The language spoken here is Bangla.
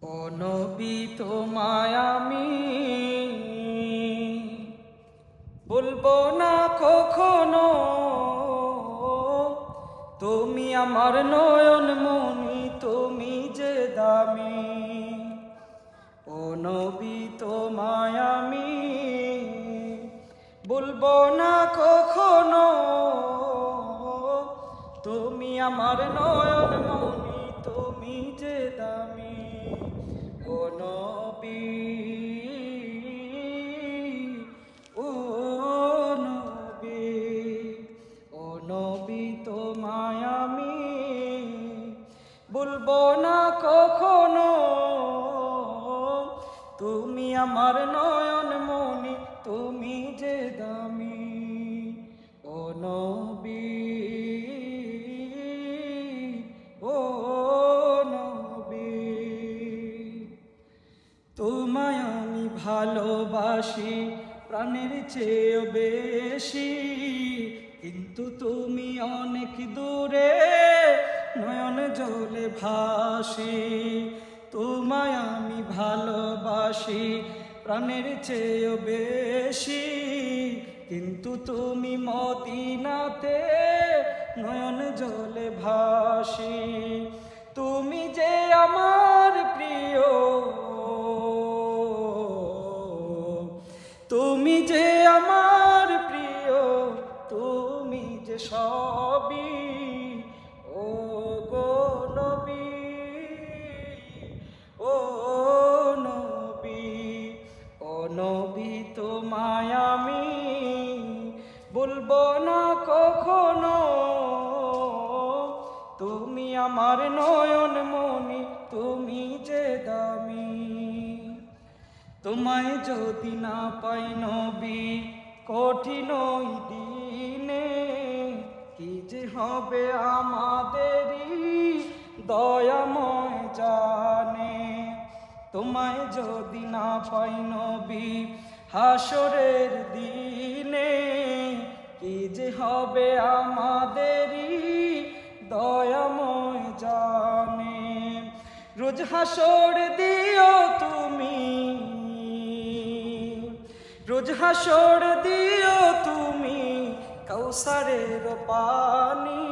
ও নবী তোমায় আমি বলবো না কখনো, তুমি আমার নয়ন মনি, তুমি যে দামি। ও নবী তোমায় আমি বলবো না কখনো, তুমি আমার নয়ন মনি, তুমি যে দামি। ও নবী, ও নবী, ও নবী তোমায় আমি বলবো না কখনো, তুমি আমার নয়ন মনি, তুমি যে দামি। ও নবী, ও নবী, তোমায় আমি ভালোবাসি প্রাণের চেয়েও বেশি, কিন্তু তুমি অনেক দূরে নয়ন জলে ভাসি। তোমায় আমি ভালোবাসি প্রাণের চেয়েও বেশি, কিন্তু তুমি মদিনাতে নয়ন জলে ভাসি। তুমি যে আমার প্রিয়, তুমি যে আমার প্রিয়, তুমি যে সবই। ও গো নবী, ও নবী, ও নবী তোমায় আমি বলবো না কখনো, তুমি আমার নয়ন মনি, তুমি যে দামি। তোমায় যদি না পাই নবী কঠিন ওই দিনে, কি যে হবে আমাদেরই দয়াময় জানে। তোমায় যদি না পাই নবী হাসরের দিনে, কি যে হবে আমাদেরই দয়াময় জানে। রোজ হাসর দিও তুমি, রোজ হাসর দিও তুমি কাউসারের পানি।